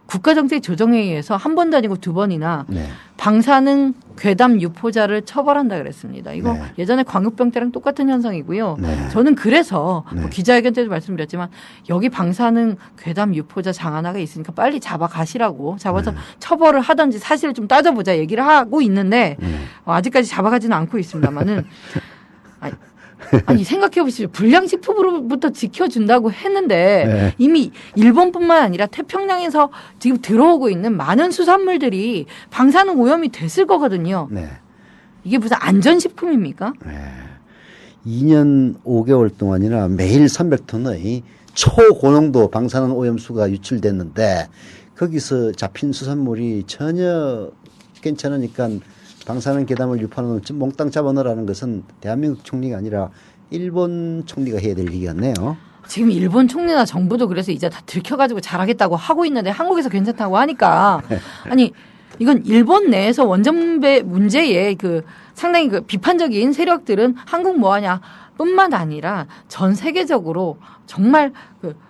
국가정책조정회의에서 한 번도 아니고 2번이나 네. 방사능 괴담 유포자를 처벌한다 그랬습니다. 이거 네. 예전에 광우병 때랑 똑같은 현상이고요. 네. 저는 그래서 네. 뭐 기자회견 때도 말씀드렸지만 여기 방사능 괴담 유포자 장하나가 있으니까 빨리 잡아가시라고, 잡아서 처벌을 하든지 사실을 좀 따져보자 얘기를 하고 있는데 아직까지 잡아가지는 않고 있습니다만은 아니 생각해 보시죠. 불량식품으로부터 지켜준다고 했는데 네. 이미 일본뿐만 아니라 태평양에서 지금 들어오고 있는 많은 수산물들이 방사능 오염이 됐을 거거든요. 네. 이게 무슨 안전식품입니까? 2년 5개월 동안이나 매일 300톤의 초고농도 방사능 오염수가 유출됐는데 거기서 잡힌 수산물이 전혀 괜찮으니까 방사능 괴담을 유포하는 건 몽땅 잡아넣으라는 것은 대한민국 총리가 아니라 일본 총리가 해야 될 일이었네요. 지금 일본 총리나 정부도 그래서 이제 다 들켜가지고 잘하겠다고 하고 있는데 한국에서 괜찮다고 하니까 아니 이건 일본 내에서 원전배 문제에 그 상당히 그 비판적인 세력들은 한국 뭐하냐 뿐만 아니라 전 세계적으로 정말 그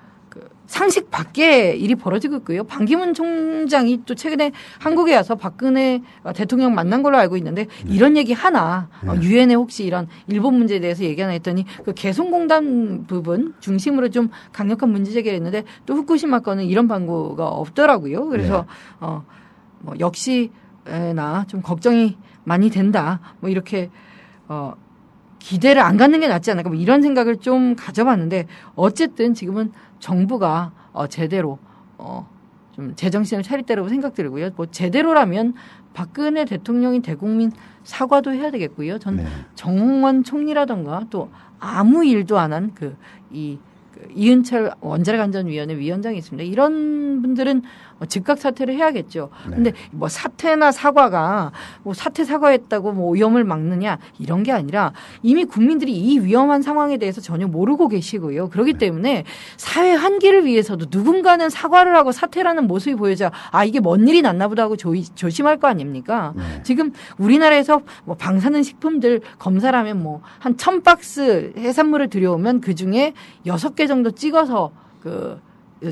상식 밖의 일이 벌어지고 있고요. 반기문 총장이 또 최근에 한국에 와서 박근혜 대통령 만난 걸로 알고 있는데 이런 얘기 하나 유엔에 혹시 이런 일본 문제에 대해서 얘기 하나 했더니 그 개성공단 부분 중심으로 좀 강력한 문제 제기를 했는데 또 후쿠시마 건은 이런 방구가 없더라고요. 그래서 뭐 역시나 좀 걱정이 많이 된다. 뭐 이렇게 기대를 안 갖는 게 낫지 않을까 뭐 이런 생각을 좀 가져봤는데 어쨌든 지금은 정부가 제대로 좀 제정신을 차릴 때라고 생각들고요. 뭐 제대로라면 박근혜 대통령이 대국민 사과도 해야 되겠고요. 전 정홍원 총리라던가 또 아무 일도 안 한 이은철 원자력안전위원회 위원장이 있습니다. 이런 분들은 즉각 사퇴를 해야겠죠. 근데 뭐 사퇴나 사과가 뭐 사퇴 사과했다고 뭐 오염을 막느냐 이런 게 아니라 이미 국민들이 이 위험한 상황에 대해서 전혀 모르고 계시고요. 그렇기 때문에 사회 한기를 위해서도 누군가는 사과를 하고 사퇴라는 모습이 보여져 이게 뭔 일이 났나 보다 하고 조심할 거 아닙니까? 지금 우리나라에서 뭐 방사능 식품들 검사를 하면 뭐 한 1000박스 해산물을 들여오면 그중에 6개 정도 찍어서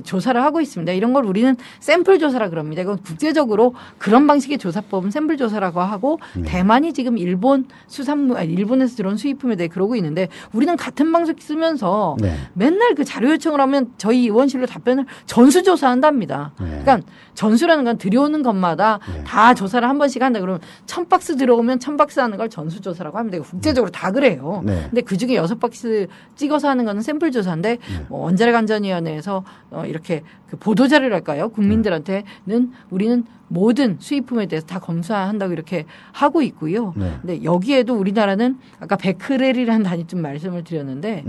조사를 하고 있습니다. 이런 걸 우리는 샘플 조사라 그럽니다. 이건 국제적으로 그런 방식의 조사법은 샘플 조사라고 하고 대만이 지금 일본에서 들어온 수입품에 대해 그러고 있는데 우리는 같은 방식 쓰면서 맨날 그 자료 요청을 하면 저희 의원실로 답변을 전수조사한답니다. 그러니까 전수라는 건 들여오는 것마다 다 조사를 한 번씩 한다. 그러면 1000박스 들어오면 1000박스 하는 걸 전수조사라고 합니다. 국제적으로 다 그래요. 근데 그중에 6박스 찍어서 하는 거는 샘플 조사인데 뭐 원자력안전위원회에서 이렇게 그 보도자료랄까요? 국민들한테는 우리는 모든 수입품에 대해서 다 검사한다고 이렇게 하고 있고요. 근데 여기에도 우리나라는 아까 베크렐이라는 단위 좀 말씀을 드렸는데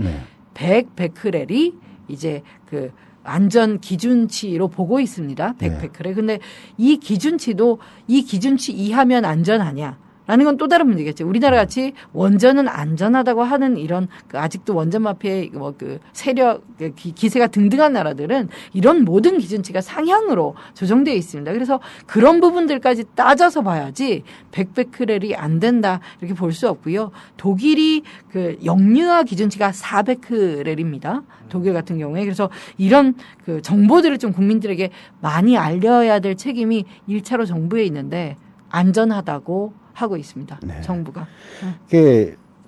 100베크렐이 이제 그 안전 기준치로 보고 있습니다. 100베크렐. 근데 이 기준치도 이 기준치 이하면 안전하냐? 라는 건 또 다른 문제겠죠. 우리나라 같이 원전은 안전하다고 하는 이런 아직도 원전 마피아의 세력, 기세가 등등한 나라들은 이런 모든 기준치가 상향으로 조정되어 있습니다. 그래서 그런 부분들까지 따져서 봐야지 100베크렐이 안 된다 이렇게 볼 수 없고요. 독일이 그 역류화 기준치가 4베크렐입니다. 독일 같은 경우에. 그래서 이런 그 정보들을 좀 국민들에게 많이 알려야 될 책임이 1차로 정부에 있는데 안전하다고 하고 있습니다. 정부가.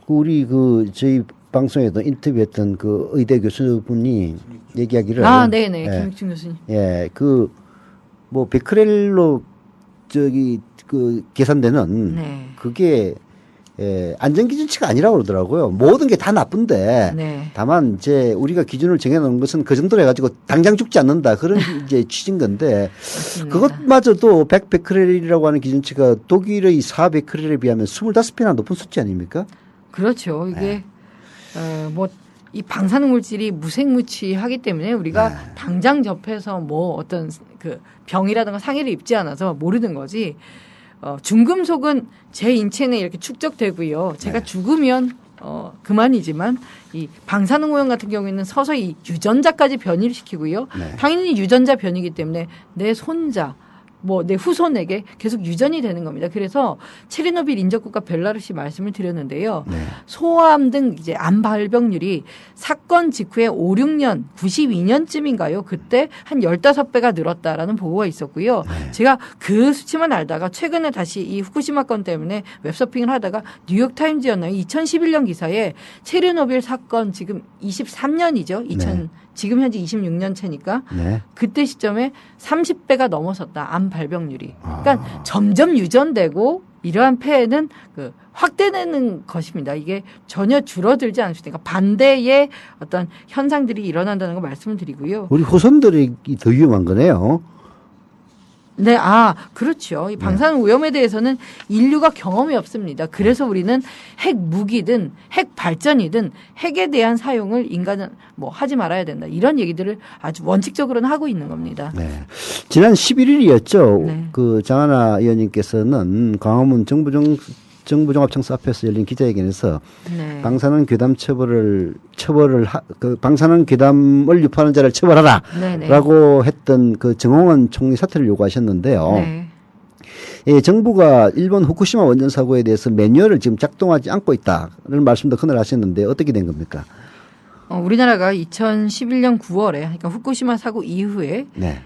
우리 저희 방송에도 인터뷰했던 그 의대 교수분이 얘기하기를. 네네. 김익중 교수님. 뭐 베크렐로 계산되는 그게 안전 기준치가 아니라고 그러더라고요. 모든 게 다 나쁜데 다만 이제 우리가 기준을 정해놓은 것은 그 정도로 해가지고 당장 죽지 않는다 그런 이제 취지인 건데 그것마저도 100베크렐이라고 하는 기준치가 독일의 4베크렐에 비하면 25배나 높은 수치 아닙니까? 그렇죠. 이게 뭐 이 방사능 물질이 무색무취하기 때문에 우리가 네. 당장 접해서 뭐 어떤 그 병이라든가 상해를 입지 않아서 모르는 거지. 중금속은 제 인체 내에 이렇게 축적되고요. 제가 네. 죽으면 그만이지만 이 방사능 오염 같은 경우에는 서서히 유전자까지 변이를 시키고요. 네. 당연히 유전자 변이기 때문에 내 손자 뭐 내 후손에게 계속 유전이 되는 겁니다. 그래서 체르노빌 인접국가 벨라루시 말씀을 드렸는데요. 네. 소아암 등 이제 암 발병률이 사건 직후에 5, 6년, 92년쯤인가요? 그때 한 15배가 늘었다라는 보고가 있었고요. 네. 제가 그 수치만 알다가 최근에 다시 이 후쿠시마 건 때문에 웹서핑을 하다가 뉴욕타임즈였나요? 2011년 기사에 체르노빌 사건 지금 23년이죠. 네. 지금 현재 26년 차니까 네. 그때 시점에 30배가 넘어섰다. 암 발병률이. 그러니까 점점 유전되고 이러한 폐해는 그 확대되는 것입니다. 이게 전혀 줄어들지 않으니까 반대의 어떤 현상들이 일어난다는 거 말씀을 드리고요. 우리 후손들이 더 위험한 거네요. 네, 그렇죠. 이 방사능 오염에 대해서는 인류가 경험이 없습니다. 그래서 우리는 핵 무기든 핵 발전이든 핵에 대한 사용을 인간은 뭐 하지 말아야 된다. 이런 얘기들을 아주 원칙적으로는 하고 있는 겁니다. 네. 지난 11일이었죠. 네. 그 장하나 의원님께서는 광화문 정부종합청사 앞에서 열린 기자회견에서 네. 방사능 괴담 방사능 괴담을 유포하는 자를 네네. 처벌하라라고 했던 그 정홍원 총리 사퇴를 요구하셨는데요. 네. 예, 정부가 일본 후쿠시마 원전 사고에 대해서 매뉴얼을 지금 작동하지 않고 있다는 말씀도 그날 하셨는데 어떻게 된 겁니까? 우리나라가 2011년 9월에 그러니까 후쿠시마 사고 이후에 네.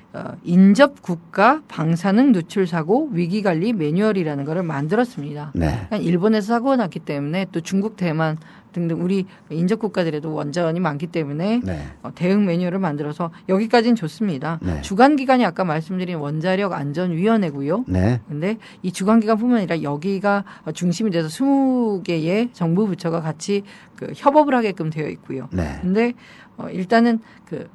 인접 국가 방사능 누출 사고 위기 관리 매뉴얼이라는 것을 만들었습니다. 네. 그러니까 일본에서 사고가 났기 때문에 또 중국, 대만 등등 우리 인접 국가들에도 원전이 많기 때문에 네. 대응 매뉴얼을 만들어서 여기까지는 좋습니다. 네. 주관 기관이 아까 말씀드린 원자력 안전위원회고요. 네. 근데 이 주관 기관뿐만 아니라 여기가 중심이 돼서 20개의 정부 부처가 같이 그 협업을 하게끔 되어 있고요. 네. 근데 일단은 그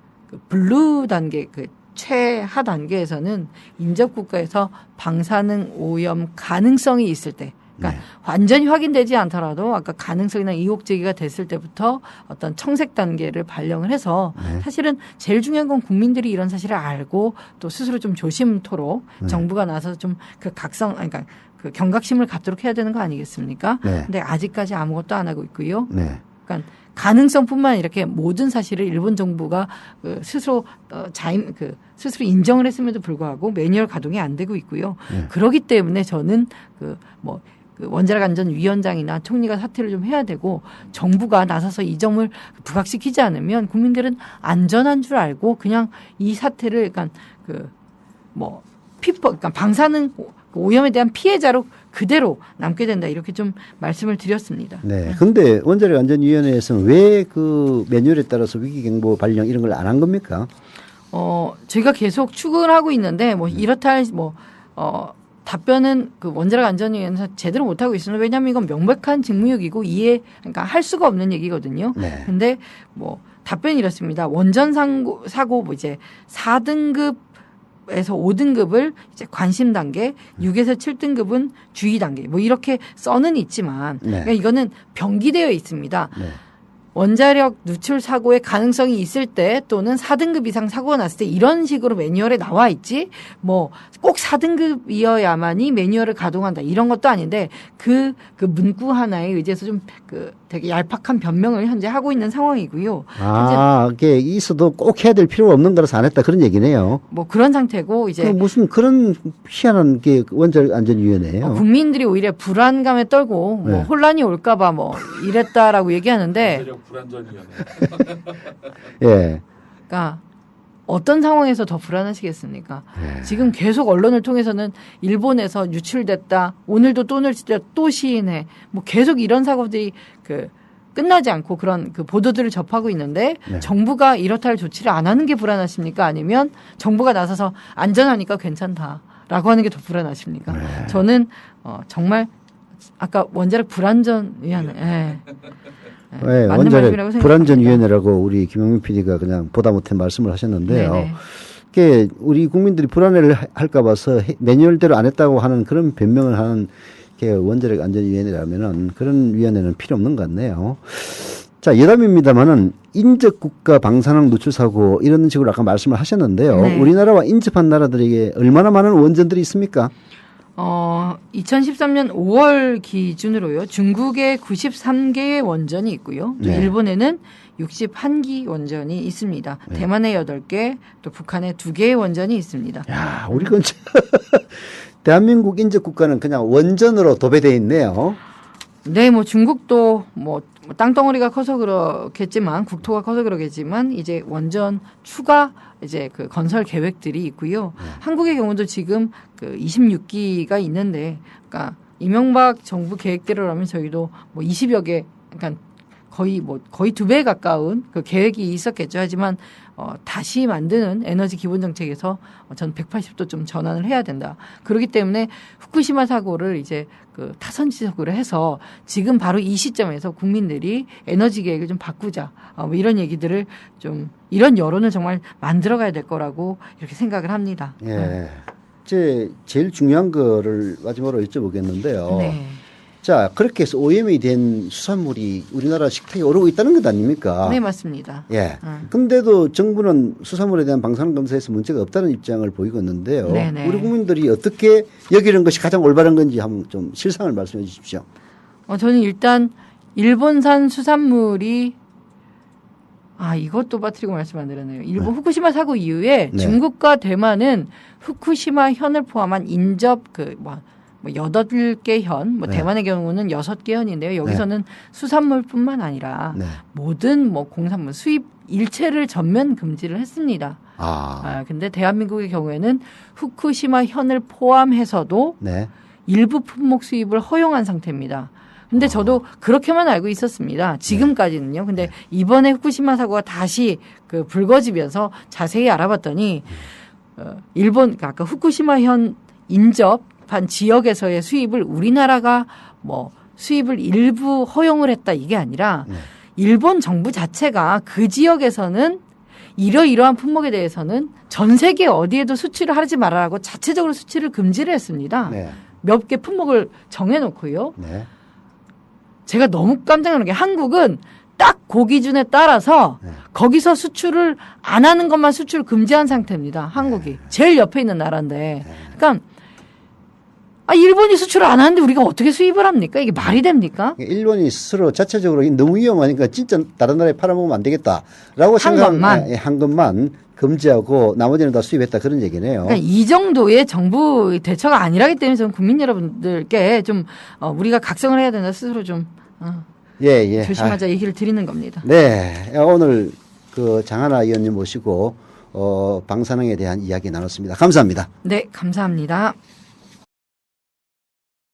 블루 단계 그 최하 단계에서는 인접 국가에서 방사능 오염 가능성이 있을 때 그러니까 네. 완전히 확인되지 않더라도 아까 가능성이나 의혹 제기가 됐을 때부터 어떤 청색 단계를 발령을 해서 네. 사실은 제일 중요한 건 국민들이 이런 사실을 알고 또 스스로 좀 조심토록 네. 정부가 나서서 좀 그 그러니까 그 경각심을 갖도록 해야 되는 거 아니겠습니까? 네. 근데 아직까지 아무것도 안 하고 있고요. 네. 그러니까 가능성뿐만 아니라 이렇게 모든 사실을 일본 정부가 스스로 스스로 인정을 했음에도 불구하고 매뉴얼 가동이 안 되고 있고요. 네. 그렇기 때문에 저는 그 원자력 안전위원장이나 총리가 사퇴를 좀 해야 되고 정부가 나서서 이 점을 부각시키지 않으면 국민들은 안전한 줄 알고 그냥 이 사태를 그러니까 그러니까 방사능 오염에 대한 피해자로 그대로 남게 된다 이렇게 좀 말씀을 드렸습니다. 네. 근데 원자력 안전위원회에서는 왜 그 매뉴얼에 따라서 위기경보 발령 이런 걸 안 한 겁니까? 저희가 계속 추궁을 하고 있는데 이렇다 할 답변은 그 원자력 안전위원회에서 제대로 못 하고 있습니다. 왜냐하면 이건 명백한 직무유기고 그러니까 할 수가 없는 얘기거든요. 네. 근데 답변이 이렇습니다. 원전 사고 이제 4등급 에서 5등급을 이제 관심 단계, 6에서 7등급은 주의 단계. 이렇게 써는 있지만 네. 그러니까 이거는 병기되어 있습니다. 네. 원자력 누출 사고의 가능성이 있을 때 또는 4등급 이상 사고가 났을 때 이런 식으로 매뉴얼에 나와 있지 꼭 4등급이어야만이 매뉴얼을 가동한다 이런 것도 아닌데 그 문구 하나에 의지해서 좀 되게 얄팍한 변명을 현재 하고 있는 상황이고요. 이게 있어도 꼭 해야 될 필요가 없는 거라서 안 했다 그런 얘기네요. 그런 상태고 이제 무슨 그런 희한한 게 원자력 안전위원회예요. 국민들이 오히려 불안감에 떨고 네. 혼란이 올까봐 이랬다라고 얘기하는데 원자력 불안전위원회. 예. 그러니까 어떤 상황에서 더 불안하시겠습니까? 네. 지금 계속 언론을 통해서는 일본에서 유출됐다. 오늘도 또 시인해. 계속 이런 사고들이 끝나지 않고 그런 보도들을 접하고 있는데 네. 정부가 이렇다 할 조치를 안 하는 게 불안하십니까? 아니면 정부가 나서서 안전하니까 괜찮다라고 하는 게 더 불안하십니까? 네. 저는 정말 아까 원자력 불안전위원회 네, 맞는 말씀이라고 원자력 생각합니다. 불안전위원회라고 우리 김영민 PD가 그냥 보다 못해 말씀을 하셨는데요. 네네. 그게 우리 국민들이 불안해를 할까 봐서 매뉴얼대로 안 했다고 하는 그런 변명을 하는 게 원자력 안전위원회라면은 그런 위원회는 필요 없는 것 같네요. 자, 여담입니다만은 인접국가 방사능 누출 사고 이런 식으로 아까 말씀을 하셨는데요. 네. 우리나라와 인접한 나라들에게 얼마나 많은 원전들이 있습니까? 2013년 5월 기준으로요. 중국에 93개의 원전이 있고요. 또 네. 일본에는 61기 원전이 있습니다. 네. 대만에 8개, 또 북한에 2개의 원전이 있습니다. 야, 우리 건 대한민국 인접국가는 그냥 원전으로 도배돼 있네요. 네, 뭐 중국도 뭐 땅덩어리가 커서 그렇겠지만 국토가 커서 그러겠지만 이제 원전 추가 이제 그 건설 계획들이 있고요. 한국의 경우도 지금 그 26기가 있는데, 그러니까 이명박 정부 계획대로라면 저희도 뭐 20여 개, 그러니까 거의 2배에 가까운 그 계획이 있었겠죠. 하지만 다시 만드는 에너지 기본 정책에서 전 180도 좀 전환을 해야 된다. 그렇기 때문에 후쿠시마 사고를 이제 그 타선지석으로 해서 지금 바로 이 시점에서 국민들이 에너지 계획을 좀 바꾸자. 뭐 이런 얘기들을 좀 이런 여론을 정말 만들어가야 될 거라고 이렇게 생각을 합니다. 예. 제일 중요한 거를 마지막으로 여쭤보겠는데요. 네. 자, 그렇게 해서 오염이 된 수산물이 우리나라 식탁에 오르고 있다는 것 아닙니까? 네, 맞습니다. 예. 근데도 정부는 수산물에 대한 방사능 검사에서 문제가 없다는 입장을 보이고 있는데요. 네네. 우리 국민들이 어떻게 여기는 것이 가장 올바른 건지 한번 좀 실상을 말씀해 주십시오. 저는 일단 일본산 수산물이 이것도 빠뜨리고 말씀 안 드렸네요. 일본 후쿠시마 사고 이후에 네. 중국과 대만은 후쿠시마 현을 포함한 인접 8개 현, 네. 대만의 경우는 6개 현인데요. 여기서는 수산물뿐만 아니라 네. 모든 공산물 수입 일체를 전면 금지를 했습니다. 근데 대한민국의 경우에는 후쿠시마 현을 포함해서도 네. 일부 품목 수입을 허용한 상태입니다. 근데 저도 그렇게만 알고 있었습니다. 지금까지는요. 근데 이번에 후쿠시마 사고가 다시 불거지면서 자세히 알아봤더니 일본 아까 후쿠시마 현 인접한 지역에서의 수입을 우리나라가 수입을 일부 허용을 했다 이게 아니라 일본 정부 자체가 그 지역에서는 이러이러한 품목에 대해서는 전 세계 어디에도 수출을 하지 말아라고 자체적으로 수출을 금지를 했습니다. 네. 몇 개 품목을 정해놓고요. 네. 제가 너무 깜짝 놀란 게 한국은 딱 그 기준에 따라서 거기서 수출을 안 하는 것만 수출을 금지한 상태입니다. 한국이. 제일 옆에 있는 나라인데. 그러니까 일본이 수출을 안 하는데 우리가 어떻게 수입을 합니까? 이게 말이 됩니까? 일본이 스스로 자체적으로 너무 위험하니까 진짜 다른 나라에 팔아먹으면 안 되겠다라고 한 것만 금지하고 나머지는 다 수입했다 그런 얘기네요. 그러니까 이 정도의 정부 대처가 아니라기 때문에 저는 국민 여러분들께 좀 우리가 각성을 해야 된다 스스로 좀 조심하자 얘기를 드리는 겁니다. 네, 오늘 장하나 의원님 모시고 방사능에 대한 이야기 나눴습니다. 감사합니다. 네, 감사합니다.